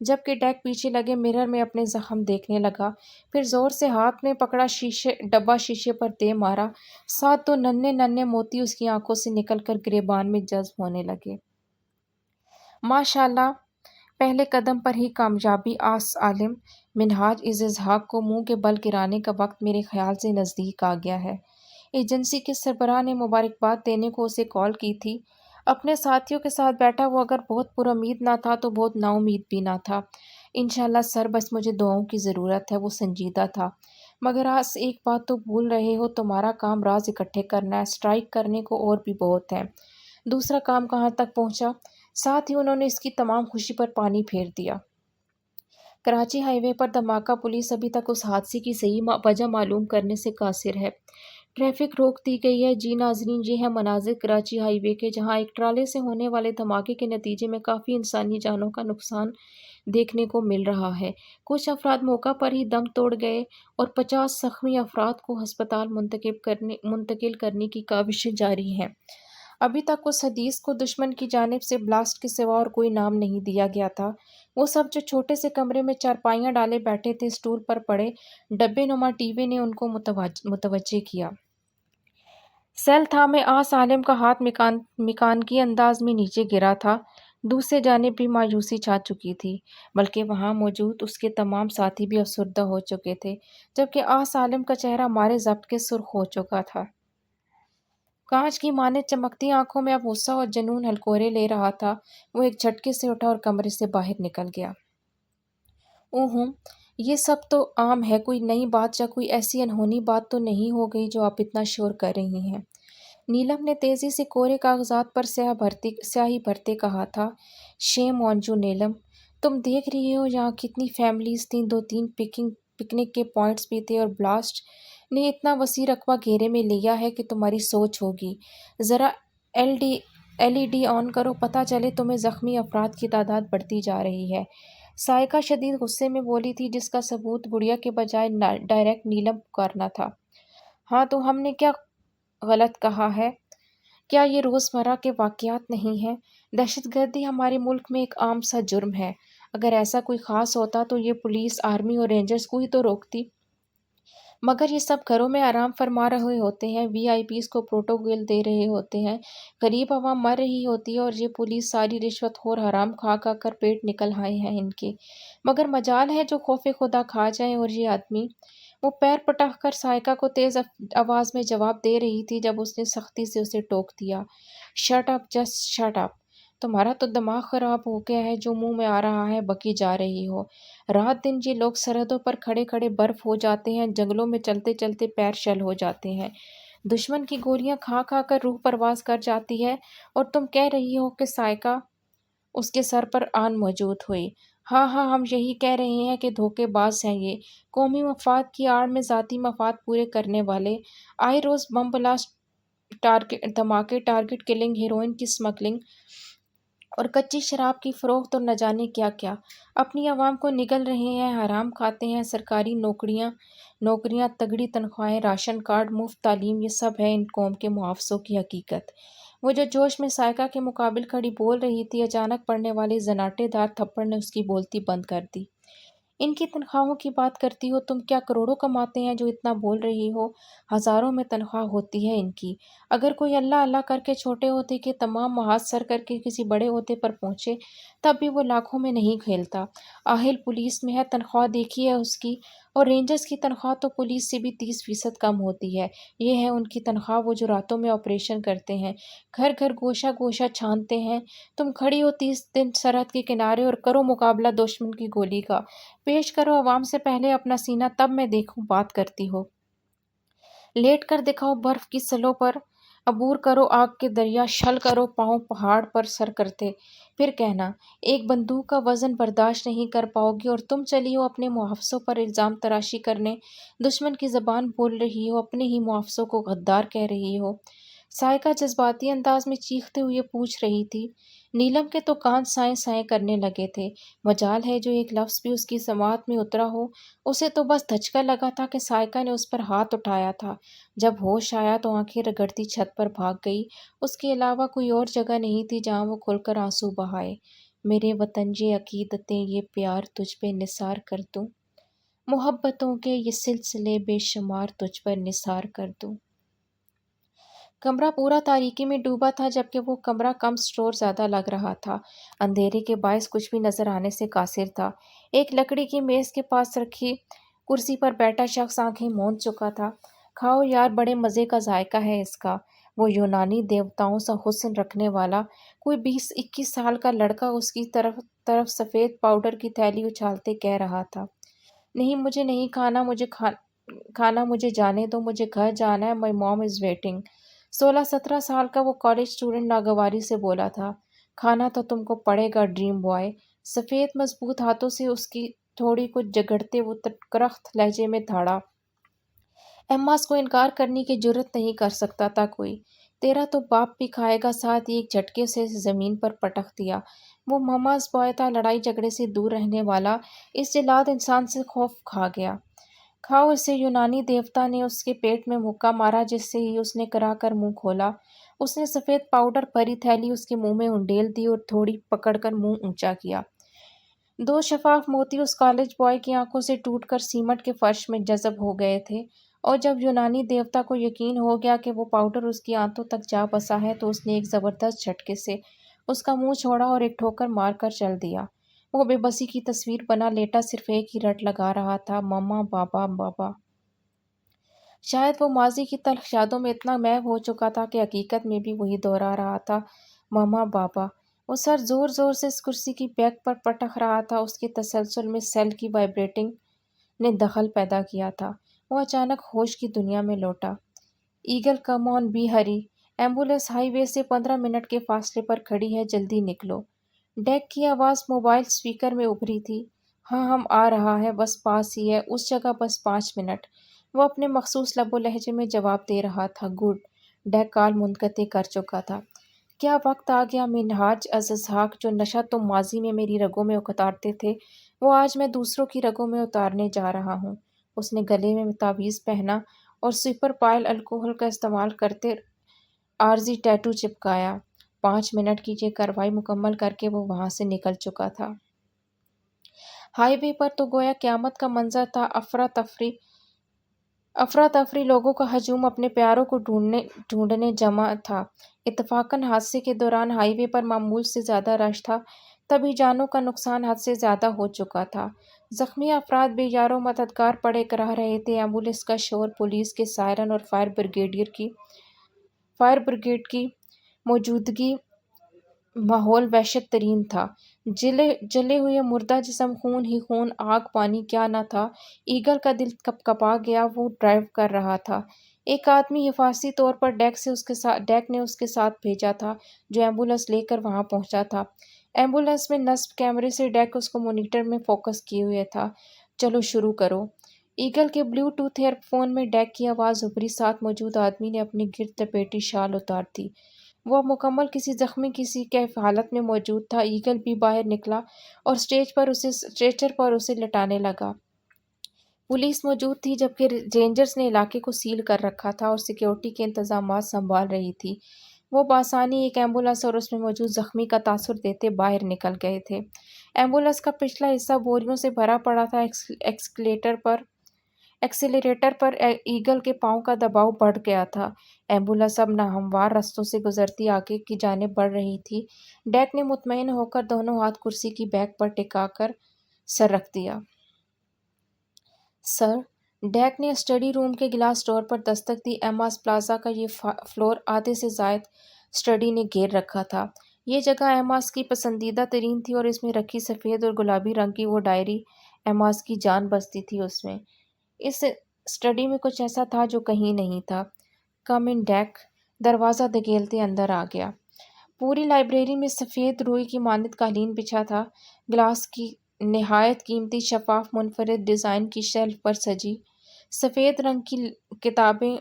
جبکہ ڈیک پیچھے لگے مرر میں اپنے زخم دیکھنے لگا، پھر زور سے ہاتھ میں پکڑا ڈبہ شیشے پر دے مارا، ساتھ 2 ننھے ننھے موتی اس کی آنکھوں سے نکل کر گریبان میں جذب ہونے لگے۔ ماشاءاللہ، پہلے قدم پر ہی کامیابی۔ آس عالم منہاج اسحاق کو منہ کے بل گرانے کا وقت میرے خیال سے نزدیک آ گیا ہے۔ ایجنسی کے سربراہ نے مبارکباد دینے کو اسے کال کی تھی۔ اپنے ساتھیوں کے ساتھ بیٹھا وہ اگر بہت پر امید نہ تھا تو بہت نا امید بھی نہ تھا۔ انشاءاللہ سر، بس مجھے دعاؤں کی ضرورت ہے۔ وہ سنجیدہ تھا۔ مگر آج ایک بات تو بھول رہے ہو، تمہارا کام راز اکٹھے کرنا ہے، اسٹرائک کرنے کو اور بھی بہت ہے۔ دوسرا کام کہاں تک پہنچا؟ ساتھ ہی انہوں نے اس کی تمام خوشی پر پانی پھیر دیا۔ کراچی ہائی وے پر دھماکہ۔ پولیس ابھی تک اس حادثے کی صحیح وجہ معلوم کرنے سے قاصر ہے۔ ٹریفک روک دی گئی ہے۔ جی ناظرین، یہ ہیں مناظر کراچی ہائی وے کے، جہاں ایک ٹرالے سے ہونے والے دھماکے کے نتیجے میں کافی انسانی جانوں کا نقصان دیکھنے کو مل رہا ہے۔ کچھ افراد موقع پر ہی دم توڑ گئے اور 50 زخمی افراد کو ہسپتال منتقل کرنے کی کاوشیں جاری ہیں۔ ابھی تک اس حدیث کو دشمن کی جانب سے بلاسٹ کے سوا اور کوئی نام نہیں دیا گیا تھا۔ وہ سب جو چھوٹے سے کمرے میں چارپائیاں ڈالے بیٹھے تھے، اسٹول پر پڑے ڈبے نما ٹی وی نے ان کو متوجہ کیا۔ سیل تھامے آس عالم کا ہاتھ میکانکی انداز میں نیچے گرا تھا۔ دوسری جانب بھی مایوسی چھا چکی تھی، بلکہ وہاں موجود اس کے تمام ساتھی بھی افسردہ ہو چکے تھے، جبکہ آس عالم کا چہرہ مارے ضبط کے سرخ ہو چکا تھا۔ کانچ کی مانند چمکتی آنکھوں میں اب غصہ اور جنون ہلکورے لے رہا تھا۔ وہ ایک جھٹکے سے اٹھا اور کمرے سے باہر نکل گیا۔ اوہوں، یہ سب تو عام ہے، کوئی نئی بات یا کوئی ایسی انہونی بات تو نہیں ہو گئی جو آپ اتنا شور کر رہی ہیں؟ نیلم نے تیزی سے کورے کاغذات پر سیاہی بھرتے کہا تھا۔ شیم آن یو نیلم، تم دیکھ رہی ہو یہاں کتنی فیملیز تھیں، 2-3 پکنک کے پوائنٹس بھی تھے، اور بلاسٹ نے اتنا وسیع رقبہ گھیرے میں لیا ہے کہ تمہاری سوچ ہوگی۔ ذرا ایل ای ڈی آن کرو، پتہ چلے تمہیں زخمی افراد کی تعداد بڑھتی جا رہی ہے۔ سائقہ شدید غصے میں بولی تھی، جس کا ثبوت گڑیا کے بجائے ڈائریکٹ نیلم پکارنا تھا۔ ہاں تو ہم نے کیا غلط کہا ہے؟ کیا یہ روزمرہ کے واقعات نہیں ہیں؟ دہشت گردی ہمارے ملک میں ایک عام سا جرم ہے۔ اگر ایسا کوئی خاص ہوتا تو یہ پولیس، آرمی اور رینجرز کو ہی تو روکتی۔ مگر یہ سب گھروں میں آرام فرما رہے ہوتے ہیں، وی آئی پیز کو پروٹوکول دے رہے ہوتے ہیں، غریب عوام مر رہی ہوتی ہے، اور یہ پولیس ساری رشوت خور حرام کھا کر پیٹ نکل آئے ہیں ان کے۔ مگر مجال ہے جو خوف خدا کھا جائیں۔ اور یہ آدمی؟ وہ پیر پٹک کر سائقہ کو تیز آواز میں جواب دے رہی تھی جب اس نے سختی سے اسے ٹوک دیا۔ Shut up, just shut up! تمہارا تو دماغ خراب ہو گیا ہے، جو منہ میں آ رہا ہے بکی جا رہی ہو۔ رات دن یہ لوگ سرحدوں پر کھڑے کھڑے برف ہو جاتے ہیں، جنگلوں میں چلتے چلتے پیر شل ہو جاتے ہیں، دشمن کی گولیاں کھا کھا کر روح پرواز کر جاتی ہے، اور تم کہہ رہی ہو کہ سائقہ اس کے سر پر آن موجود ہوئی۔ ہاں ہاں، ہم یہی کہہ رہے ہیں کہ دھوکے باز ہیں یہ، قومی مفاد کی آڑ میں ذاتی مفاد پورے کرنے والے۔ آئے روز بم بلاسٹ، دھماکے، ٹارگٹ کلنگ، ہیروئن کی سمگلنگ اور کچی شراب کی فروخت اور نہ جانے کیا کیا۔ اپنی عوام کو نگل رہے ہیں، حرام کھاتے ہیں۔ سرکاری نوکریاں، تگڑی تنخواہیں، راشن کارڈ، مفت تعلیم، یہ سب ہے ان قوم کے محافظوں کی حقیقت۔ وہ جو جوش میں سائقہ کے مقابل کھڑی بول رہی تھی، اچانک پڑنے والے زناٹے دار تھپڑ نے اس کی بولتی بند کر دی۔ ان کی تنخواہوں کی بات کرتی ہو تم؟ کیا کروڑوں کماتے ہیں جو اتنا بول رہی ہو؟ ہزاروں میں تنخواہ ہوتی ہے ان کی۔ اگر کوئی اللہ اللہ کر کے چھوٹے عہدے کے تمام محاذ سر کر کے کسی بڑے عہدے پر پہنچے، تب بھی وہ لاکھوں میں نہیں کھیلتا۔ آہل پولیس میں ہے، تنخواہ دیکھی ہے اس کی، اور رینجرز کی تنخواہ تو پولیس سے بھی 30% کم ہوتی ہے۔ یہ ہے ان کی تنخواہ، وہ جو راتوں میں آپریشن کرتے ہیں، گھر گھر گوشہ گوشہ چھانتے ہیں۔ تم کھڑی ہو 30 دن سرحد کے کنارے اور کرو مقابلہ دشمن کی گولی کا۔ پیش کرو عوام سے پہلے اپنا سینہ، تب میں دیکھوں بات کرتی ہو۔ لیٹ کر دکھاؤ برف کی سلوں پر، عبور کرو آگ کے دریا، شل کرو پاؤں پہاڑ پر سر کرتے، پھر کہنا ایک بندوق کا وزن برداشت نہیں کر پاؤ گی، اور تم چلی ہو اپنے محافظوں پر الزام تراشی کرنے، دشمن کی زبان بول رہی ہو، اپنے ہی محافظوں کو غدار کہہ رہی ہو۔ سائقہ جذباتی انداز میں چیختے ہوئے پوچھ رہی تھی۔ نیلم کے تو کان سائیں سائیں کرنے لگے تھے۔ مجال ہے جو ایک لفظ بھی اس کی سماعت میں اترا ہو۔ اسے تو بس دھچکا لگا تھا کہ سائقہ نے اس پر ہاتھ اٹھایا تھا۔ جب ہوش آیا تو آنکھیں رگڑتی چھت پر بھاگ گئی۔ اس کے علاوہ کوئی اور جگہ نہیں تھی جہاں وہ کھل کر آنسو بہائے۔ میرے وطن یہ عقیدتیں یہ پیار تجھ پہ نثار کر دوں، محبتوں کے یہ سلسلے بے شمار تجھ پر نثار کر دوں۔ کمرہ پورا تاریکی میں ڈوبا تھا، جبکہ وہ کمرہ کم سٹور زیادہ لگ رہا تھا۔ اندھیرے کے باعث کچھ بھی نظر آنے سے قاصر تھا۔ ایک لکڑی کی میز کے پاس رکھی کرسی پر بیٹھا شخص آنکھیں موند چکا تھا۔ کھاؤ یار، بڑے مزے کا ذائقہ ہے اس کا، وہ یونانی دیوتاؤں سا حسن رکھنے والا کوئی 20-21 سال کا لڑکا اس کی طرف سفید پاؤڈر کی تھیلی اچھالتے کہہ رہا تھا۔ نہیں، مجھے نہیں کھانا، مجھے جانے دو، مجھے گھر جانا ہے، مائی موم از ویٹنگ۔ 16-17 سال کا وہ کالج اسٹوڈنٹ ناگواری سے بولا تھا۔ کھانا تو تم کو پڑے گا ڈریم بوائے۔ سفید مضبوط ہاتھوں سے اس کی تھوڑی کو جگڑتے وہ کرخت لہجے میں دھاڑا۔ ایماس کو انکار کرنے کی جرت نہیں کر سکتا تھا کوئی۔ تیرا تو باپ بھی کھائے گا، ساتھ ہی ایک جھٹکے سے زمین پر پٹخ دیا۔ وہ مماز بوائے تھا، لڑائی جھگڑے سے دور رہنے والا، اس جلاد انسان سے خوف کھا گیا۔ کھاؤ اسے، یونانی دیوتا نے اس کے پیٹ میں مکہ مارا، جس سے ہی اس نے کرا کر منہ کھولا۔ اس نے سفید پاؤڈر بھری تھیلی اس کے منہ میں انڈیل دی اور تھوڑی پکڑ کر منہ اونچا کیا۔ دو شفاف موتی اس کالج بوائے کی آنکھوں سے ٹوٹ کر سیمنٹ کے فرش میں جذب ہو گئے تھے، اور جب یونانی دیوتا کو یقین ہو گیا کہ وہ پاؤڈر اس کی آنتوں تک جا بسا ہے تو اس نے ایک زبردست جھٹکے سے اس کا منہ چھوڑا اور ایک ٹھوکر مار کر چل دیا۔ وہ بے بسی کی تصویر بنا لیٹا صرف ایک ہی رٹ لگا رہا تھا، مما بابا بابا۔ شاید وہ ماضی کی تلخ یادوں میں اتنا محو ہو چکا تھا کہ حقیقت میں بھی وہی دہرا رہا تھا، مما بابا۔ وہ سر زور زور سے اس کرسی کی بیک پر پٹک رہا تھا، اس کے تسلسل میں سیل کی وائبریٹنگ نے دخل پیدا کیا تھا۔ وہ اچانک ہوش کی دنیا میں لوٹا۔ Eagle come on be hurry, ambulance highway سے 15 منٹ کے فاصلے پر کھڑی ہے، جلدی نکلو۔ ڈیک کی آواز موبائل سپیکر میں ابھری تھی۔ ہاں ہم آ رہا ہے، بس پاس ہی ہے، اس جگہ بس 5 منٹ۔ وہ اپنے مخصوص لب و لہجے میں جواب دے رہا تھا۔ گڈ۔ ڈیک کال منقطع کر چکا تھا۔ کیا وقت آ گیا منہاج از اسحاق، جو نشہ تم ماضی میں میری رگوں میں اتارتے تھے وہ آج میں دوسروں کی رگوں میں اتارنے جا رہا ہوں۔ اس نے گلے میں تعویذ پہنا اور سپر پائل الکوہل کا استعمال کرتے عارضی ٹیٹو چپکایا۔ 5 منٹ کی یہ کارروائی مکمل کر کے وہ وہاں سے نکل چکا تھا۔ ہائی وے پر تو گویا قیامت کا منظر تھا۔ افراتفری، لوگوں کا ہجوم اپنے پیاروں کو ڈھونڈنے جمع تھا۔ اتفاقاً حادثے کے دوران ہائی وے پر معمول سے زیادہ رش تھا، تبھی جانوں کا نقصان حد سے زیادہ ہو چکا تھا۔ زخمی افراد بے یار و مددگار پڑے رہ رہے تھے۔ ایمبولینس کا شور، پولیس کے سائرن اور فائر بریگیڈ کی موجودگی، ماحول وحشت ترین تھا۔ جلے ہوئے مردہ جسم، خون ہی خون، آگ پانی کیا نہ تھا۔ ایگل کا دل کپا گیا۔ وہ ڈرائیو کر رہا تھا۔ ایک آدمی حفاظتی طور پر ڈیک نے اس کے ساتھ بھیجا تھا، جو ایمبولینس لے کر وہاں پہنچا تھا۔ ایمبولینس میں نصب کیمرے سے ڈیک اس کو مانیٹر میں فوکس کیے ہوئے تھا۔ چلو شروع کرو۔ ایگل کے بلیو ٹوتھ ایئر فون میں ڈیک کی آواز ابھری۔ ساتھ موجود آدمی نے اپنی گرد لپیٹی شال اتار دی۔ وہ اب مکمل کسی زخمی کسی کے حالت میں موجود تھا۔ ایگل بھی باہر نکلا اور اسٹریچر پر اسے لٹانے لگا۔ پولیس موجود تھی، جبکہ رینجرز نے علاقے کو سیل کر رکھا تھا اور سیکیورٹی کے انتظامات سنبھال رہی تھی۔ وہ بآسانی ایک ایمبولینس اور اس میں موجود زخمی کا تاثر دیتے باہر نکل گئے تھے۔ ایمبولینس کا پچھلا حصہ بوریوں سے بھرا پڑا تھا۔ ایکسیلریٹر پر ایگل کے پاؤں کا دباؤ بڑھ گیا تھا۔ ایمبولینس اب ناہموار رستوں سے گزرتی آگے کی جانب بڑھ رہی تھی۔ ڈیک نے مطمئن ہو کر دونوں ہاتھ کرسی کی بیک پر ٹکا کر سر رکھ دیا۔ سر، ڈیک نے اسٹڈی روم کے گلاس ڈور پر دستک دی۔ ایماس پلازا کا یہ فلور آدھے سے زائد اسٹڈی نے گھیر رکھا تھا۔ یہ جگہ ایماس کی پسندیدہ ترین تھی اور اس میں رکھی سفید اور گلابی رنگ کی وہ ڈائری، ایماس کی جان بستی تھی اس میں۔ اس اسٹڈی میں کچھ ایسا تھا جو کہیں نہیں تھا۔ کم ان ڈیک، دروازہ دھکیلتے اندر آ گیا۔ پوری لائبریری میں سفید روئی کی مانند قالین بچھا تھا۔ گلاس کی نہایت قیمتی شفاف منفرد ڈیزائن کی شیلف پر سجی سفید رنگ کی کتابیں۔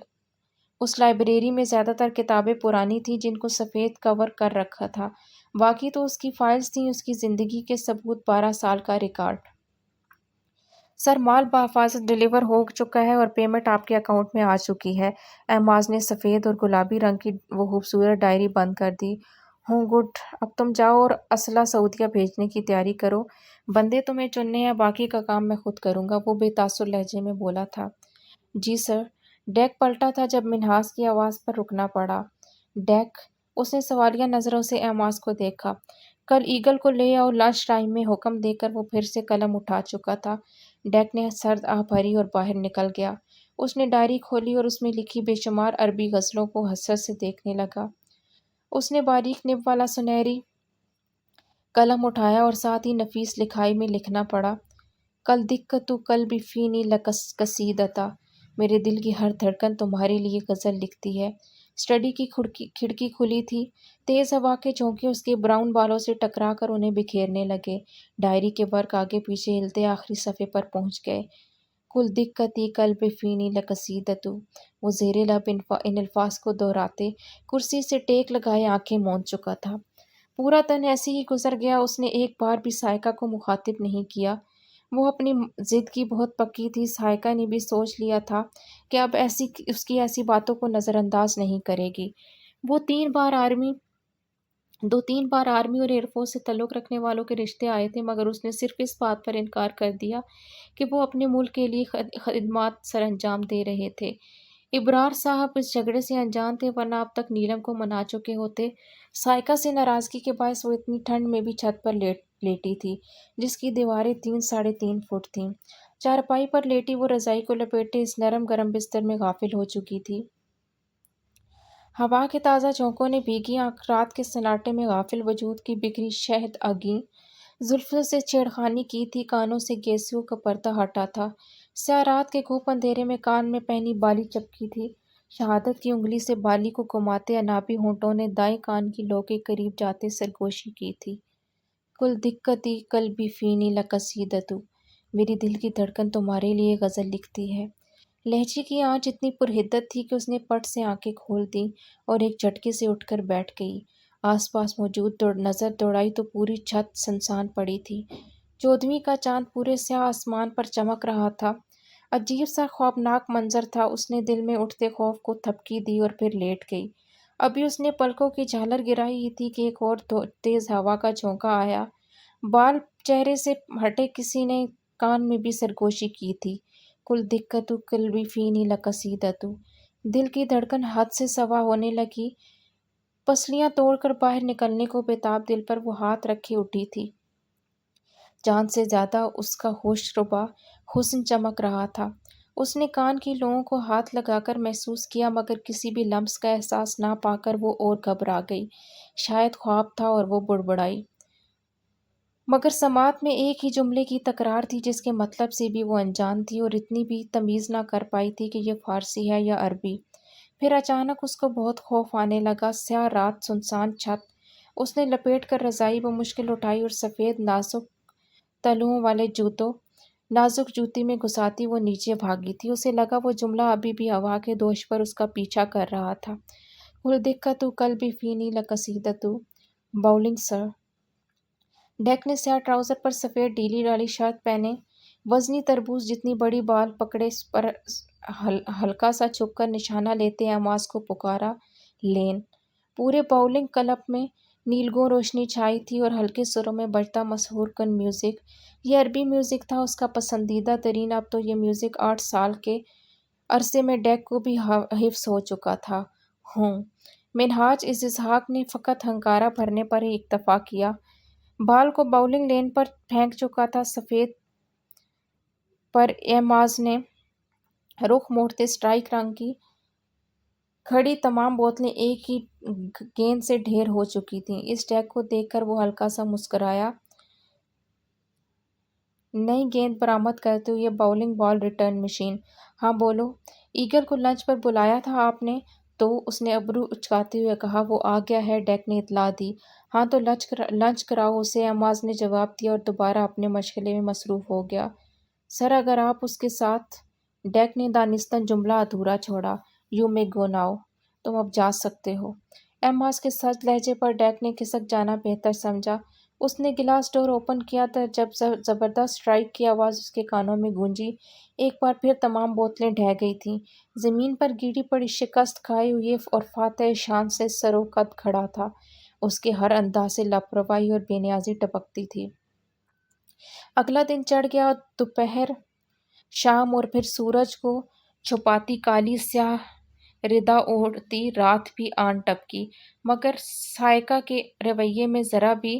اس لائبریری میں زیادہ تر کتابیں پرانی تھیں، جن کو سفید کور کر رکھا تھا۔ باقی تو اس کی فائلز تھیں، اس کی زندگی کے ثبوت، 12 سال کا ریکارڈ۔ سر، مال بحفاظت ڈیلیور ہو چکا ہے اور پیمنٹ آپ کے اکاؤنٹ میں آ چکی ہے۔ ایماز نے سفید اور گلابی رنگ کی وہ خوبصورت ڈائری بند کر دی ہوں گڈ، اب تم جاؤ اور اسلحہ سعودیہ بھیجنے کی تیاری کرو، بندے تمہیں چننے ہیں، باقی کا کام میں خود کروں گا، وہ بے تاثر لہجے میں بولا تھا۔ جی سر۔ ڈیک پلٹا تھا جب منہاس کی آواز پر رکنا پڑا۔ ڈیک، اس نے سوالیہ نظروں سے ایماز کو دیکھا۔ کل ایگل کو لے آؤ، لنچ ٹائم میں حکم دے کر وہ پھر سے قلم اٹھا چکا تھا۔ ڈیک نے سرد آہ بھری اور باہر نکل گیا۔ اس نے ڈائری کھولی اور اس میں لکھی بے شمار عربی غزلوں کو حسرت سے دیکھنے لگا۔ اس نے باریک نب والا سنہری قلم اٹھایا اور ساتھ ہی نفیس لکھائی میں لکھنا پڑا۔ کل دقت قلبی فینی لقصیدتا، میرے دل کی ہر دھڑکن تمہارے لیے غزل لکھتی ہے۔ اسٹڈی کی کھڑکی کھلی تھی، تیز ہوا کے جھونکے اس کے براؤن بالوں سے ٹکرا کر انہیں بکھیرنے لگے۔ ڈائری کے ورق آگے پیچھے ہلتے آخری صفحے پر پہنچ گئے۔ کل دقتی قلب فینی لقصیدتو، وہ زیر لب ان الفاظ کو دہراتے کرسی سے ٹیک لگائے آنکھیں موند چکا تھا۔ پورا دن ایسے ہی گزر گیا، اس نے ایک بار بھی سائقہ کو مخاطب نہیں کیا۔ وہ اپنی ضد کی بہت پکی تھی، سائقہ نے بھی سوچ لیا تھا کہ اب اس کی ایسی باتوں کو نظر انداز نہیں کرے گی۔ وہ دو تین بار آرمی اور ایئر فورس سے تعلق رکھنے والوں کے رشتے آئے تھے، مگر اس نے صرف اس بات پر انکار کر دیا کہ وہ اپنے ملک کے لیے خدمات سر انجام دے رہے تھے۔ ابرار صاحب اس جھگڑے سے انجان تھے، ورنہ اب تک نیلم کو منا چکے ہوتے۔ سائقہ سے ناراضگی کے باعث وہ اتنی ٹھنڈ میں بھی چھت پر لیٹی تھی، جس کی دیواریں 3.5 فٹ تھیں۔ چارپائی پر لیٹی وہ رضائی کو لپیٹے اس نرم گرم بستر میں غافل ہو چکی تھی۔ ہوا کے تازہ جھونکوں نے بھیگی رات کے سناٹے میں غافل وجود کی بکھری شہد اگیں زلفوں سے چھیڑخانی کی تھی، کانوں سے گیسوں کا پردہ ہٹا تھا۔ سیاہ رات کے گھوپ اندھیرے میں کان میں پہنی بالی چپکی تھی۔ شہادت کی انگلی سے بالی کو گھماتے انابی ہونٹوں نے دائیں کان کی لو کے قریب جاتے سرگوشی کی تھی۔ کل دقتی قلبی فینی لقصیدتو، میری دل کی دھڑکن تمہارے لیے غزل لکھتی ہے۔ لہجے کی آنچ اتنی پرحدت تھی کہ اس نے پٹ سے آنکھیں کھول دیں اور ایک جھٹکے سے اٹھ کر بیٹھ گئی۔ آس پاس موجود نظر دوڑائی تو پوری چھت سنسان پڑی تھی۔ 14ویں کا چاند پورے سیاہ آسمان پر چمک رہا تھا۔ عجیب سا خوفناک منظر تھا۔ اس نے دل میں اٹھتے خوف کو تھپکی دی اور پھر لیٹ گئی۔ ابھی اس نے پلکوں کی جھالر گرائی ہی تھی کہ ایک اور تیز ہوا کا جھونکا آیا۔ بال چہرے سے ہٹے کسی نے کان میں بھی سرگوشی کی تھی۔ کل دقت قلبی فینی لقصیدتو، دل کی دھڑکن حد سے سوا ہونے لگی۔ پسلیاں توڑ کر باہر نکلنے کو بےتاب دل پر وہ ہاتھ رکھے اٹھی تھی۔ جان سے زیادہ اس کا ہوش ربا حسن چمک رہا تھا۔ اس نے کان کی لوؤں کو ہاتھ لگا کر محسوس کیا، مگر کسی بھی لمس کا احساس نہ پا کر وہ اور گھبرا گئی۔ شاید خواب تھا اور وہ بڑبڑائی، مگر سماعت میں ایک ہی جملے کی تکرار تھی جس کے مطلب سے بھی وہ انجان تھی اور اتنی بھی تمیز نہ کر پائی تھی کہ یہ فارسی ہے یا عربی۔ پھر اچانک اس کو بہت خوف آنے لگا۔ سیاہ رات، سنسان چھت۔ اس نے لپیٹ کر رضائی بمشکل اٹھائی اور سفید نازک تلوؤں والے نازک جوتی میں گھساتی وہ نیچے بھاگی تھی۔ اسے لگا وہ جملہ ابھی بھی ہوا کے دوش پر اس کا پیچھا کر رہا تھا۔ کل دقت قلبی فینی لقصیدتو، باؤلنگ سر۔ ڈیک نے سیاہ ٹراؤزر پر سفید ڈھیلی ڈالی شرٹ پہنے وزنی تربوز جتنی بڑی بال پکڑے پر ہلکا سا جھک کر نشانہ لیتے ایماز کو پکارا، لین۔ پورے باؤلنگ کلب میں نیلگوں روشنی چھائی تھی اور ہلکے سروں میں بجتا مسحور کن میوزک۔ یہ عربی میوزک تھا اس کا پسندیدہ ترین۔ اب تو یہ میوزک 8 سال کے عرصے میں ڈیک کو بھی حفظ ہو چکا تھا۔ ہوں۔ منہاج اسحاق نے فقط ہنکارا بھرنے پر ہی اکتفا کیا۔ بال کو باؤلنگ لین پر پھینک چکا تھا۔ سفید پر ایماز نے رخ موڑتے اسٹرائک رنگ کی کھڑی تمام بوتلیں ایک ہی گیند سے ڈھیر ہو چکی تھیں۔ اس ڈیک کو دیکھ کر وہ ہلکا سا مسکرایا۔ نئی گیند برآمد کرتے ہوئے باؤلنگ بال ریٹرن مشین۔ ہاں بولو، ایگل کو لنچ پر بلایا تھا آپ نے؟ تو اس نے ابرو اچکاتے ہوئے کہا۔ وہ آ گیا ہے، ڈیک نے اطلاع دی۔ ہاں تو لنچ کراؤ اسے، ایماز نے جواب دیا اور دوبارہ اپنے مشغلے میں مصروف ہو گیا۔ سر اگر آپ اس کے ساتھ، ڈیک نے دانستہ جملہ ادھورا چھوڑا۔ یو مے گو ناؤ، تم اب جا سکتے ہو۔ ایماز کے سرد لہجے پر ڈیک نے کھسک جانا بہتر سمجھا۔ اس نے گلاس ڈور اوپن کیا تو جب زبردست اسٹرائک کی آواز اس کے کانوں میں گونجی، ایک بار پھر تمام بوتلیں ڈھہ گئی تھیں۔ زمین پر گیڑی پڑی شکست کھائے ہوئے اور فاتح شان سے سر و قد کھڑا تھا۔ اس کے ہر انداز سے لاپرواہی اور بے نیازی ٹپکتی تھی۔ اگلا دن چڑھ گیا اور دوپہر، شام اور پھر سورج کو چھپاتی کالی سیاہ ردا اوڑھتی رات بھی آن ٹپکی، مگر سائکا کے رویے میں ذرا بھی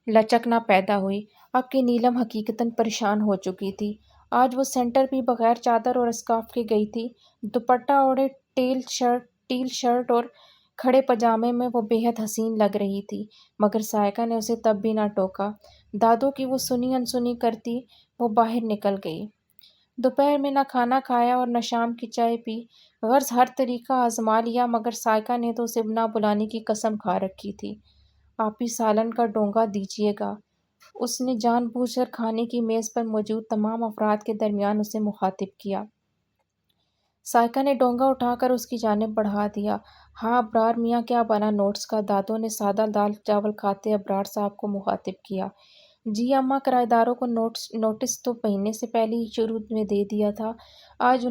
لچک نہ پیدا ہوئی۔ اب کہ نیلم حقیقتاً پریشان ہو چکی تھی، آج وہ سینٹر بھی بغیر چادر اور اسکارف کے گئی تھی۔ دوپٹہ اوڑھے، ٹیل شرٹ اور کھڑے پاجامے میں وہ بے حد حسین لگ رہی تھی، مگر سائکا نے اسے تب بھی نہ ٹوکا۔ دادو کی وہ سنی انسنی کرتی وہ باہر نکل گئی۔ دوپہر میں نہ کھانا کھایا اور نہ شام کی چائے پی، غرض ہر طریقہ آزما لیا، مگر سائکا نے تو اسے نہ بلانے کی قسم کھا رکھی تھی۔ "آپ ہی سالن کا ڈونگا دیجیے گا"، اس نے جان بوجھ کر کھانے کی میز پر موجود تمام افراد کے درمیان اسے مخاطب کیا۔ سائکا نے ڈونگا اٹھا کر اس کی جانب بڑھا دیا۔ "ہاں ابرار میاں، کیا بنا نوٹس کا"، دادو نے سادہ دال چاول کھاتے ابرار صاحب کو مخاطب کیا۔ "جی اماں، کرایہ داروں کو نوٹس تو مہینے سے پہلے ہی شروع میں دے دیا تھا، آج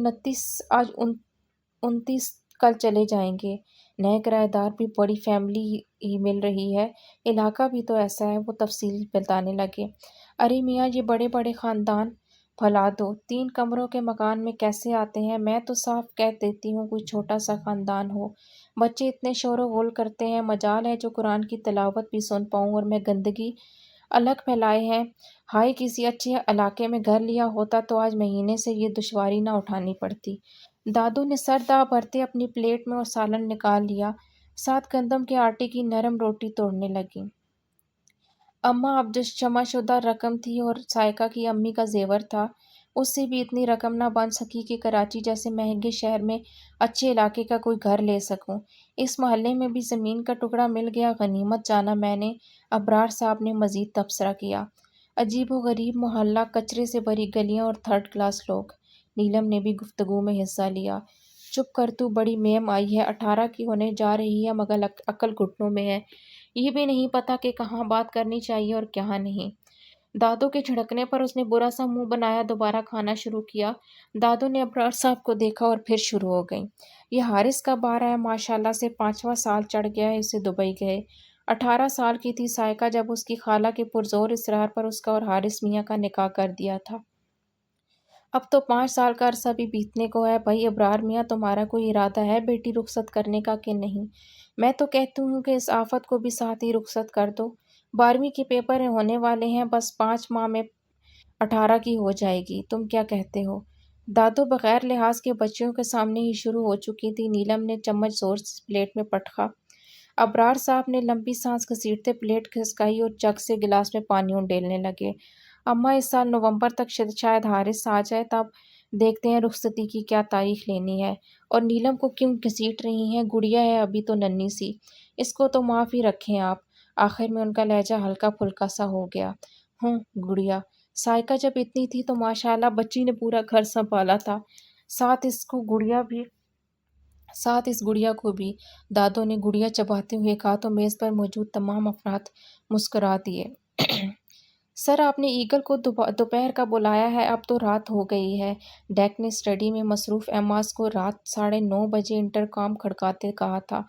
29، کل چلے جائیں گے۔ نئے کرایہ دار بھی بڑی فیملی ہی مل رہی ہے، علاقہ بھی تو ایسا ہے"، وہ تفصیل بتانے لگے۔ "ارے میاں، یہ بڑے بڑے خاندان بھلا دو، 3 کمروں کے مکان میں کیسے آتے ہیں؟ میں تو صاف کہہ دیتی ہوں کوئی چھوٹا سا خاندان ہو، بچے اتنے شور و غل کرتے ہیں، مجال ہے جو قرآن کی تلاوت بھی سن پاؤں، اور میں گندگی الگ پھیلائے ہیں، ہائے کسی اچھے علاقے میں گھر لیا ہوتا تو آج مہینے سے یہ دشواری نہ اٹھانی پڑتی"۔ دادو نے سر داہ بھرتے اپنی پلیٹ میں اور سالن نکال لیا، ساتھ گندم کے آٹے کی نرم روٹی توڑنے لگی۔ "اماں، اب جو جمع شدہ رقم تھی اور سائکا کی امی کا زیور تھا، اس سے بھی اتنی رقم نہ بن سکی کہ کراچی جیسے مہنگے شہر میں اچھے علاقے کا کوئی گھر لے سکوں۔ اس محلے میں بھی زمین کا ٹکڑا مل گیا، غنیمت جانا میں نے"، ابرار صاحب نے مزید تبصرہ کیا۔ "عجیب و غریب محلہ، کچرے سے بھری گلیاں اور تھرڈ کلاس لوگ"، نیلم نے بھی گفتگو میں حصہ لیا۔ "چپ کر تو، بڑی میم آئی ہے، 18 کی ہونے جا رہی ہے مگر عقل گھٹنوں میں ہے، یہ بھی نہیں پتہ کہ کہاں بات کرنی چاہیے اور کہاں نہیں"۔ دادو کے جھڑکنے پر اس نے برا سا منہ بنایا، دوبارہ کھانا شروع کیا۔ دادو نے ابرار صاحب کو دیکھا اور پھر شروع ہو گئیں۔ "یہ حارث کب آ رہا ہے؟ ماشاءاللہ سے 5واں سال چڑھ گیا ہے اسے دبئی گئے۔ 18 سال کی تھی سائکا جب اس کی خالہ کے پرزور اصرار پر اس کا اور حارث میاں کا نکاح کر دیا تھا۔ اب تو 5 سال کا عرصہ بھی بیتنے کو ہے۔ بھئی ابرار میاں، تمہارا کوئی ارادہ ہے بیٹی رخصت کرنے کا کہ نہیں؟ میں تو کہتی ہوں کہ اس آفت کو بھی ساتھ ہی رخصت کر دو، 12ویں کے پیپر ہونے والے ہیں، بس 5 ماہ میں 18 کی ہو جائے گی، تم کیا کہتے ہو"۔ دادو بغیر لحاظ کے بچیوں کے سامنے ہی شروع ہو چکی تھی۔ نیلم نے چمچ زور سے پلیٹ میں پٹخا۔ ابرار صاحب نے لمبی سانس گھسیٹتے پلیٹ کھسکائی اور جگ سے گلاس میں پانی انڈیلنے لگے۔ "اماں، اس سال نومبر تک شاید حارث آ جائے، تب دیکھتے ہیں رخصتی کی کیا تاریخ لینی ہے"۔ "اور نیلم کو کیوں گھسیٹ رہی ہیں؟ گڑیا ہے ابھی تو ننھی سی، اس کو تو معاف ہی رکھیں آپ"۔ آخر میں ان کا لہجہ ہلکا پھلکا سا ہو گیا۔ "ہوں، گڑیا، سائکا جب اتنی تھی تو ماشاءاللہ بچی نے پورا گھر سنبھالا تھا، ساتھ اس گڑیا کو بھی"، دادو نے گڑیا چباتے ہوئے کہا تو میز پر موجود تمام افراد مسکرا دیے۔ "سر، آپ نے ایگل کو دوپہر کا بلایا ہے، اب تو رات ہو گئی ہے"، ڈیک نے اسٹڈی میں مصروف ایماز کو رات 9:30 بجے انٹرکام کھڑکاتے کہا تھا۔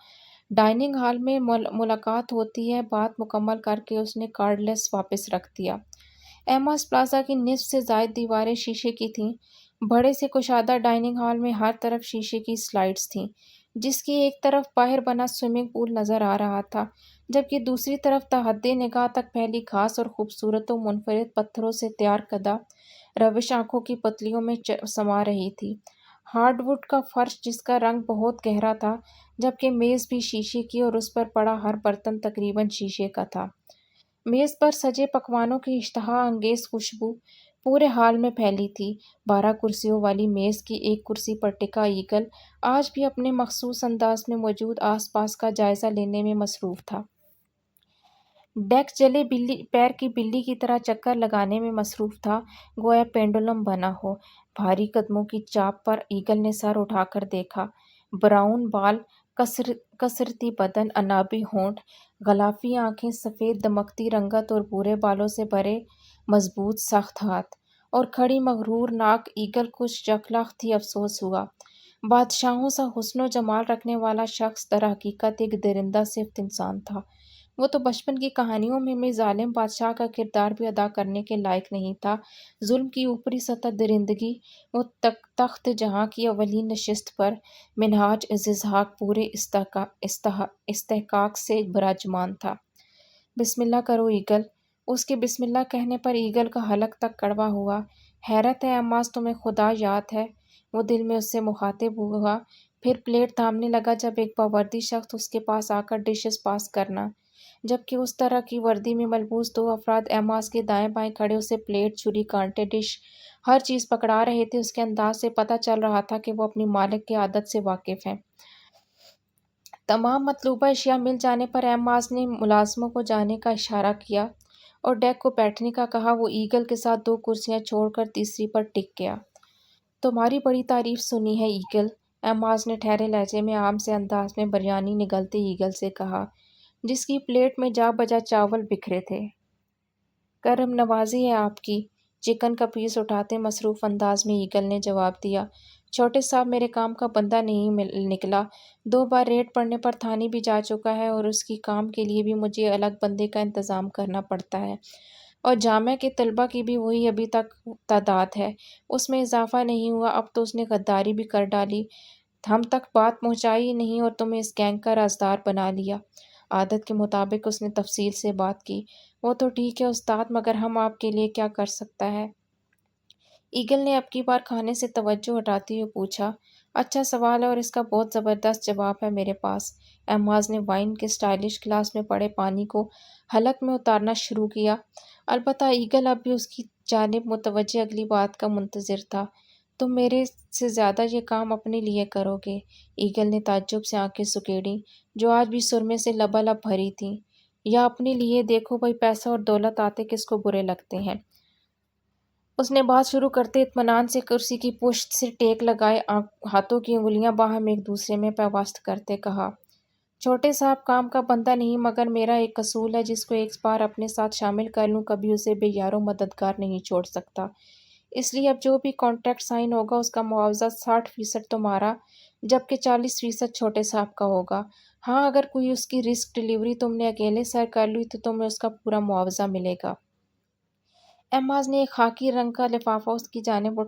"ڈائننگ ہال میں ملاقات ہوتی ہے"، بات مکمل کر کے اس نے کارڈ لیس واپس رکھ دیا۔ ایماز پلازا کی نصف سے زائد دیواریں شیشے کی تھیں۔ بڑے سے کشادہ ڈائننگ ہال میں ہر طرف شیشے کی سلائڈز تھیں، جس کی ایک طرف باہر بنا سوئمنگ پول نظر آ رہا تھا، جبکہ دوسری طرف تا حد نگاہ تک پھیلی گھاس اور خوبصورت و منفرد پتھروں سے تیار کردہ روش آنکھوں کی پتلیوں میں سما رہی تھی۔ ہارڈ ووڈ کا فرش جس کا رنگ بہت گہرا تھا، جبکہ میز بھی شیشے کی اور اس پر پڑا ہر برتن تقریباً شیشے کا تھا۔ میز پر سجے پکوانوں کی اشتہا انگیز خوشبو پورے ہال میں پھیلی تھی۔ 12 کرسیوں والی میز کی ایک کرسی پر ٹکا ایگل آج بھی اپنے مخصوص انداز میں موجود آس پاس کا جائزہ لینے میں مصروف تھا۔ ڈیک چلے پیر کی بلی کی طرح چکر لگانے میں مصروف تھا، گویا پینڈولم بنا ہو۔ بھاری قدموں کی چاپ پر ایگل نے سر اٹھا کر دیکھا۔ براؤن بال، کسرتی بدن، انابی ہونٹ، غلافی آنکھیں، سفید دمکتی رنگت اور بھورے بالوں سے بھرے مضبوط سخت ہاتھ، اور کھڑی مغرور ناک، ایگل کچھ جکھلاق تھی۔ افسوس ہوا، بادشاہوں سا حسن و جمال رکھنے والا شخص در حقیقت ایک درندہ صفت انسان تھا۔ وہ تو بچپن کی کہانیوں میں ظالم بادشاہ کا کردار بھی ادا کرنے کے لائق نہیں تھا۔ ظلم کی اوپری سطح درندگی۔ وہ تخت جہاں کی اولین نشست پر منہاج ازحاق پورے استحقاق سے براجمان تھا۔ بسم اللہ کرو ایگل۔ اس کے بسم اللہ کہنے پر ایگل کا حلق تک کڑوا ہوا۔ حیرت ہے عماس، تمہیں خدا یاد ہے؟ وہ دل میں اس سے مخاطب ہوا، پھر پلیٹ تھامنے لگا جب ایک باوردی شخص اس کے پاس آ کر ڈشز پاس کرنا، جبکہ اس طرح کی وردی میں ملبوس دو افراد عماس کے دائیں بائیں کھڑے اسے پلیٹ، چھری، کانٹے، ڈش، ہر چیز پکڑا رہے تھے۔ اس کے انداز سے پتہ چل رہا تھا کہ وہ اپنی مالک کی عادت سے واقف ہیں۔ تمام مطلوبہ اشیاء مل جانے پر عماس نے ملازموں کو جانے کا اشارہ کیا اور ڈیک کو بیٹھنے کا کہا۔ وہ ایگل کے ساتھ 2 کرسیاں چھوڑ کر تیسری پر ٹک گیا۔ تمہاری بڑی تعریف سنی ہے ایگل، عماس نے ٹھہرے لہجے میں عام سے انداز میں بریانی نگلتے ایگل سے کہا، جس کی پلیٹ میں جا بجا چاول بکھرے تھے۔ کرم نوازی ہے آپ کی، چکن کا پیس اٹھاتے مصروف انداز میں ایگل نے جواب دیا۔ چھوٹے صاحب میرے کام کا بندہ نہیں نکلا، 2 بار ریڈ پڑنے پر تھانے بھی جا چکا ہے اور اس کی کام کے لیے بھی مجھے الگ بندے کا انتظام کرنا پڑتا ہے، اور جامعہ کے طلبہ کی بھی وہی ابھی تک تعداد ہے، اس میں اضافہ نہیں ہوا۔ اب تو اس نے غداری بھی کر ڈالی، ہم تک بات پہنچائی ہی نہیں اور تمہیں اس گینگ کا رازدار بنا لیا۔ عادت کے مطابق اس نے تفصیل سے بات کی۔ وہ تو ٹھیک ہے استاد، مگر ہم آپ کے لیے کیا کر سکتا ہے؟ ایگل نے اب کی بار کھانے سے توجہ ہٹاتے ہوئے پوچھا۔ اچھا سوال ہے اور اس کا بہت زبردست جواب ہے میرے پاس۔ عماس نے وائن کے اسٹائلش گلاس میں پڑے پانی کو حلق میں اتارنا شروع کیا۔ البتہ ایگل اب بھی اس کی جانب متوجہ اگلی بات کا منتظر تھا۔ تم میرے سے زیادہ یہ کام اپنے لیے کرو گے؟ ایگل نے تعجب سے آنکھیں سکیڑیں، جو آج بھی سرمے سے لبالب بھری تھیں۔ یا اپنے لیے؟ دیکھو بھائی، پیسہ اور دولت آتے کس کو برے لگتے ہیں؟ اس نے بات شروع کرتے اطمینان سے کرسی کی پشت سے ٹیک لگائے ہاتھوں کی انگلیاں باہم ایک دوسرے میں پیوست کرتے کہا۔ چھوٹے صاحب کام کا بندہ نہیں، مگر میرا ایک اصول ہے، جس کو ایک بار اپنے ساتھ شامل کر لوں کبھی اسے بے یار و مددگار نہیں چھوڑ سکتا۔ اس لیے اب جو بھی کانٹریکٹ سائن ہوگا اس کا معاوضہ 60% تمہارا، جبکہ 40% چھوٹے صاحب کا ہوگا۔ ہاں، اگر کوئی اس کی رسک ڈلیوری تم نے اکیلے سر کر لی تو تمہیں اس کا پورا معاوضہ ملے گا۔ عماس نے ایک خاکی رنگ کا لفافہ اس کی جانب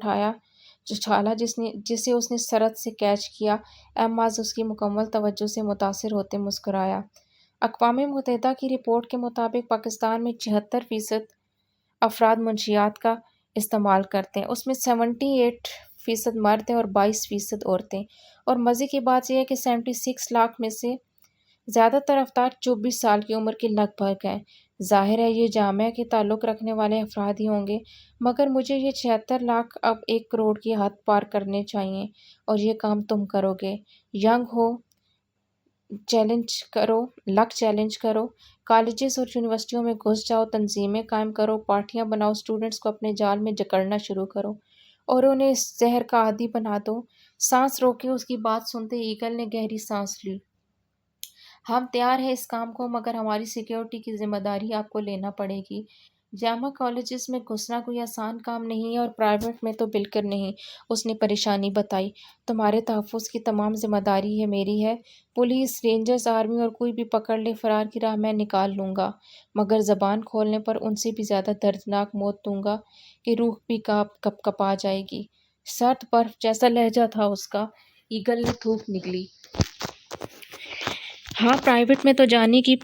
اچھالا جسے اس نے سرعت سے کیچ کیا۔ عماس اس کی مکمل توجہ سے متاثر ہوتے مسکرایا۔ اقوام متحدہ کی رپورٹ کے مطابق پاکستان میں 76% افراد منشیات کا استعمال کرتے ہیں، اس میں 78% مرد ہیں اور 22% عورتیں، اور مزے کی بات یہ ہے کہ 76 لاکھ میں سے زیادہ تر افراد 24 سال کی عمر کے لگ بھگ ہیں۔ ظاہر ہے یہ جامعہ کے تعلق رکھنے والے افراد ہی ہوں گے، مگر مجھے یہ 76 لاکھ اب 1 کروڑ کی حد پار کرنے چاہئیں، اور یہ کام تم کرو گے۔ ینگ ہو، لک چیلنج کرو، کالجز اور یونیورسٹیوں میں گھس جاؤ، تنظیمیں قائم کرو، پارٹیاں بناؤ، اسٹوڈنٹس کو اپنے جال میں جکڑنا شروع کرو اور انہیں اس زہر کا عادی بنا دو۔ سانس روکے۔ اس کی بات سنتے ایگل نے گہری سانس لی۔ ہم تیار ہیں اس کام کو، مگر ہماری سیکیورٹی کی ذمہ داری آپ کو لینا پڑے گی۔ جامعہ کالجز میں گھسنا کوئی آسان کام نہیں ہے، اور پرائیویٹ میں تو بالکل نہیں، اس نے پریشانی بتائی۔ تمہارے تحفظ کی تمام ذمہ داری میری ہے۔ پولیس، رینجرز، آرمی اور کوئی بھی پکڑ لے، فرار کی راہ میں نکال لوں گا، مگر زبان کھولنے پر ان سے بھی زیادہ دردناک موت دوں گا کہ روح بھی کپ کپا جائے گی۔ سرد برف جیسا لہجہ تھا اس کا۔ ایگل نے تھوک نگلی۔ ہاں، پرائیویٹ میں تو جانے کی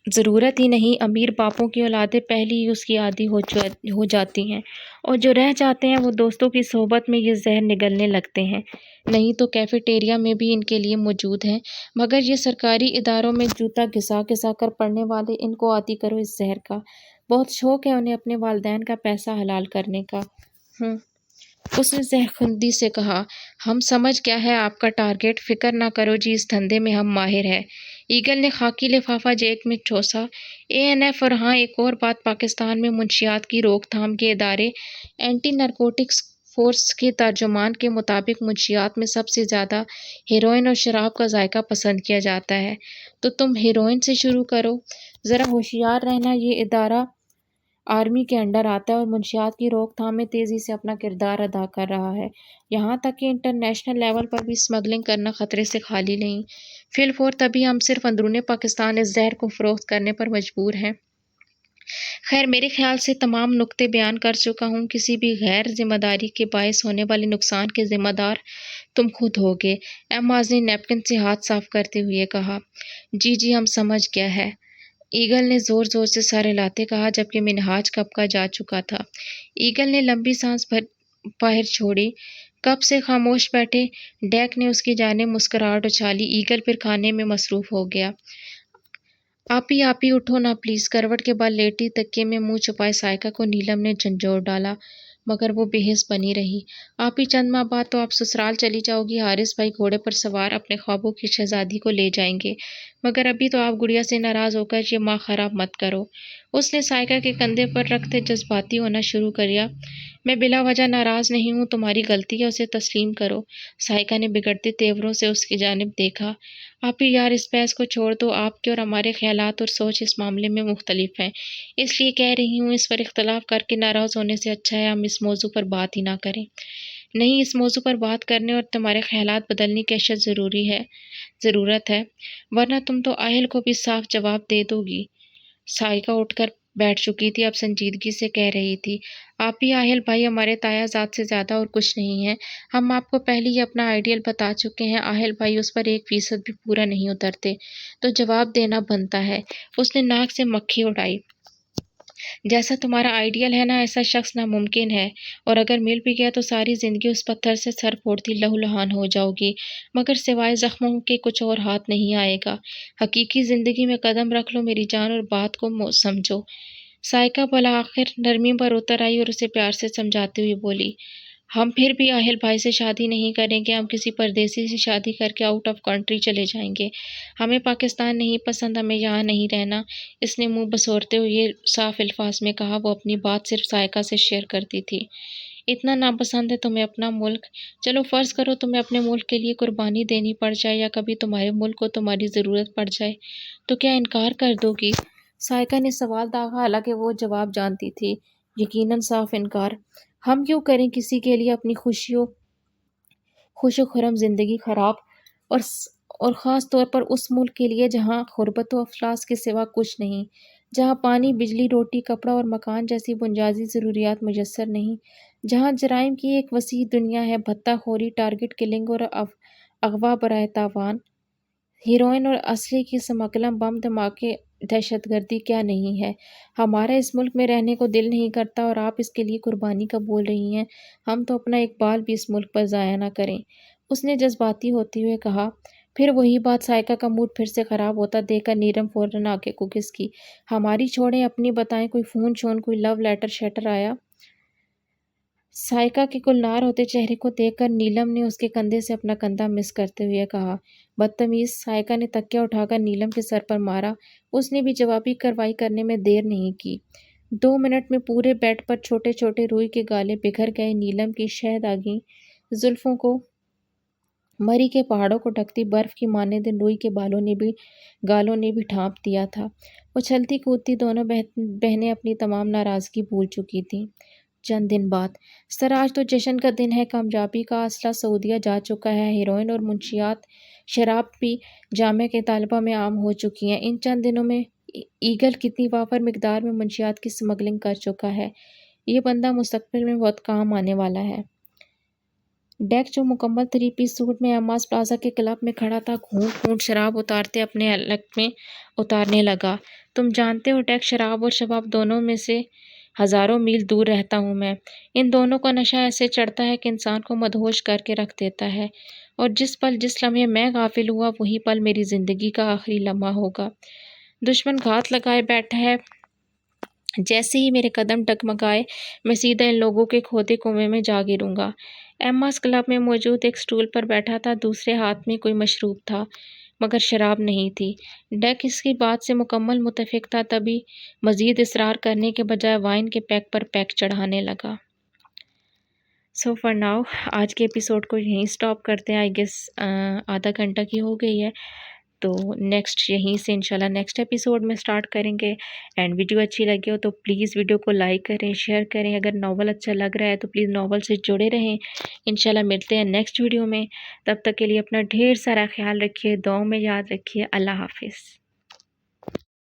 ضرورت ہی نہیں، امیر باپوں کی اولادیں پہلے ہی اس کی عادی ہو جاتی ہیں، اور جو رہ جاتے ہیں وہ دوستوں کی صحبت میں یہ زہر نگلنے لگتے ہیں۔ نہیں تو کیفیٹیریا میں بھی ان کے لیے موجود ہیں، مگر یہ سرکاری اداروں میں جوتا گھسا گھسا کر پڑھنے والے، ان کو عادی کرو اس زہر کا۔ بہت شوق ہے انہیں اپنے والدین کا پیسہ حلال کرنے کا۔ اس نے زہرخندی سے کہا۔ ہم سمجھ گیا ہے آپ کا ٹارگٹ، فکر نہ کرو جی، اس دھندے میں ہم ماہر ہیں۔ ایگل نے خاکی لفافہ جیب میں ٹھوسا۔ ANF اور ہاں، ایک اور بات، پاکستان میں منشیات کی روک تھام کے ادارے اینٹی نارکوٹکس فورس کے ترجمان کے مطابق منشیات میں سب سے زیادہ ہیروئن اور شراب کا ذائقہ پسند کیا جاتا ہے۔ تو تم ہیروئن سے شروع کرو۔ ذرا ہوشیار رہنا، یہ ادارہ آرمی کے انڈر آتا ہے اور منشیات کی روک تھام میں تیزی سے اپنا کردار ادا کر رہا ہے، یہاں تک کہ انٹرنیشنل لیول پر بھی اسمگلنگ کرنا خطرے سے خالی نہیں۔ فی الفور تبھی ہم صرف اندرون پاکستان اس زہر کو فروخت کرنے پر مجبور ہیں۔ خیر، میرے خیال سے تمام نکتے بیان کر چکا ہوں۔ کسی بھی غیر ذمہ داری کے باعث ہونے والے نقصان کے ذمہ دار تم خود ہوگے، ایماز نے نیپکن سے ہاتھ صاف کرتے ہوئے کہا۔ جی ہم سمجھ گیا ہے، ایگل نے زور زور سے سر ہلاتے کہا، جبکہ منہاج کپ کا جا چکا تھا۔ ایگل نے لمبی سانس باہر چھوڑی۔ کب سے خاموش بیٹھے؟ ڈیک نے اس کی جانب مسکراہٹ اچھالی۔ ایگل پھر کھانے میں مصروف ہو گیا۔ آپ ہی اٹھو نا پلیز۔ کروٹ کے بل لیٹی تکیے میں منہ چھپائے سائیکا کو نیلم نے جھنجھوڑ ڈالا، مگر وہ بے حس بنی رہی۔ آپ ہی چند ماہ بعد تو آپ سسرال چلی جاؤ گی۔ حارث بھائی گھوڑے پر سوار اپنے خوابوں کی شہزادی کو لے جائیں گے، مگر ابھی تو آپ گڑیا سے ناراض ہو کر یہ ماہ خراب مت کرو۔ اس نے سائیکا کے کندھے پر رکھتے جذباتی ہونا شروع کیا۔ میں بلا وجہ ناراض نہیں ہوں، تمہاری غلطی ہے، اسے تسلیم کرو۔ سائیکا نے بگڑتے تیوروں سے اس کی جانب دیکھا۔ آپ ہی یار، اس بحث کو چھوڑ دو۔ آپ کے اور ہمارے خیالات اور سوچ اس معاملے میں مختلف ہیں، اس لیے کہہ رہی ہوں اس پر اختلاف کر کے ناراض ہونے سے اچھا ہے ہم اس موضوع پر بات ہی نہ کریں۔ نہیں، اس موضوع پر بات کرنے اور تمہارے خیالات بدلنے کی اشد ضرورت ہے، ورنہ تم تو آہل کو بھی صاف جواب دے دو گی۔ سائیکا اٹھ کر بیٹھ چکی تھی، اب سنجیدگی سے کہہ رہی تھی۔ آپ ہی آہل بھائی ہمارے تایا ذات سے زیادہ اور کچھ نہیں ہے۔ ہم آپ کو پہلے ہی اپنا آئیڈیل بتا چکے ہیں، آہل بھائی اس پر 1% بھی پورا نہیں اترتے تو جواب دینا بنتا ہے۔ اس نے ناک سے مکھی اڑائی۔ جیسا تمہارا آئیڈیل ہے نا، ایسا شخص ناممکن ہے، اور اگر مل بھی گیا تو ساری زندگی اس پتھر سے سر پھوڑتی لہو لہان ہو جاؤ گی، مگر سوائے زخموں کے کچھ اور ہاتھ نہیں آئے گا۔ حقیقی زندگی میں قدم رکھ لو میری جان اور بات کو سمجھو۔ سائیکا بالآخر نرمی پر اتر آئی اور اسے پیار سے سمجھاتے ہوئے بولی، ہم پھر بھی آہل بھائی سے شادی نہیں کریں گے، ہم کسی پردیسی سے شادی کر کے آؤٹ آف کنٹری چلے جائیں گے۔ ہمیں پاکستان نہیں پسند، ہمیں یہاں نہیں رہنا۔ اس نے منہ بسورتے ہوئے صاف الفاظ میں کہا۔ وہ اپنی بات صرف سائیکا سے شیئر کرتی تھی۔ اتنا ناپسند ہے تمہیں اپنا ملک؟ چلو فرض کرو تمہیں اپنے ملک کے لیے قربانی دینی پڑ جائے، یا کبھی تمہارے ملک کو تمہاری ضرورت پڑ جائے، تو کیا انکار کر دو گی؟ سائیکا نے سوال داغا، حالانکہ وہ جواب جانتی تھی، یقیناً صاف انکار۔ ہم کیوں کریں کسی کے لیے اپنی خوش و خرم زندگی خراب، اور خاص طور پر اس ملک کے لیے جہاں غربت و افلاس کے سوا کچھ نہیں، جہاں پانی، بجلی، روٹی، کپڑا اور مکان جیسی بنیادی ضروریات میسر نہیں، جہاں جرائم کی ایک وسیع دنیا ہے، بھتہ خوری، ٹارگٹ کلنگ اور اغوا برائے تاوان، ہیروئن اور اسلحے کی سمگلنگ، بم دھماکے، دہشت گردی کیا نہیں ہے۔ ہمارا اس ملک میں رہنے کو دل نہیں کرتا اور آپ اس کے لیے قربانی کا بول رہی ہیں۔ ہم تو اپنا ایک بال بھی اس ملک پر ضائع نہ کریں، اس نے جذباتی ہوتے ہوئے کہا۔ پھر وہی بات، سائیکا کا موڈ پھر سے خراب ہوتا دیکھ کر نیلم فوراً آگے کو کھسکی۔ ہماری چھوڑیں، اپنی بتائیں، کوئی فون شون، کوئی لو لیٹر شیٹر آیا؟ سائیکا کے گلنار ہوتے چہرے کو دیکھ کر نیلم نے اس کے کندھے سے اپنا کندھا مس کرتے ہوئے کہا۔ بدتمیز! سائیکا نے تکیہ اٹھا کر نیلم کے سر پر مارا۔ اس نے بھی جوابی کارروائی کرنے میں دیر نہیں کی۔ 2 منٹ میں پورے بیڈ پر چھوٹے چھوٹے روئی کے گالے بکھر گئے۔ نیلم کی شہداگی زلفوں کو مری کے پہاڑوں کو ڈھکتی برف کی مانند روئی کے گالوں نے بھی ڈھانپ دیا تھا۔ اچھلتی کودتی دونوں بہنیں اپنی تمام ناراضگی بھول چکی تھیں۔ چند دن بعد، سر آج تو جشن کا دن ہے، کامیابی کا اسلحہ سعودیہ جا چکا ہے، ہیروئن اور منشیات شراب بھی جامعہ کے طلبہ میں عام ہو چکی ہیں۔ ان چند دنوں میں ایگل کتنی وافر مقدار میں منشیات کی سمگلنگ کر چکا ہے، یہ بندہ مستقبل میں بہت کام آنے والا ہے۔ ڈیک، جو مکمل 3 پیس سوٹ میں ایماز پلازا کے کلب میں کھڑا تھا، گھونٹ گھونٹ شراب اتارتے اپنے حلق میں اتارنے لگا۔ تم جانتے ہو ڈیک، شراب اور شباب دونوں میں سے ہزاروں میل دور رہتا ہوں میں۔ ان دونوں کا نشہ ایسے چڑھتا ہے کہ انسان کو مدہوش کر کے رکھ دیتا ہے، اور جس لمحے میں غافل ہوا، وہی پل میری زندگی کا آخری لمحہ ہوگا۔ دشمن گھات لگائے بیٹھا ہے، جیسے ہی میرے قدم ڈگمگائے میں سیدھا ان لوگوں کے کھودے کنویں میں جا گروں گا۔ ایماز کلب میں موجود ایک سٹول پر بیٹھا تھا، دوسرے ہاتھ میں کوئی مشروب تھا، مگر شراب نہیں تھی۔ ڈیک اس کی بات سے مکمل متفق تھا، تبھی مزید اصرار کرنے کے بجائے وائن کے پیک پر پیک چڑھانے لگا۔ سو فار ناؤ آج کے ایپیسوڈ کو یہیں سٹاپ کرتے ہیں۔ آئی گیس آدھا گھنٹہ کی ہو گئی ہے، تو نیکسٹ یہیں سے انشاءاللہ نیکسٹ ایپیسوڈ میں سٹارٹ کریں گے. اینڈ ویڈیو اچھی لگی ہو تو پلیز ویڈیو کو لائک کریں، شیئر کریں. اگر ناول اچھا لگ رہا ہے تو پلیز ناول سے جڑے رہیں. انشاءاللہ ملتے ہیں نیکسٹ ویڈیو میں. تب تک کے لیے اپنا ڈھیر سارا خیال رکھیے، دعاؤں میں یاد رکھیے. اللہ حافظ.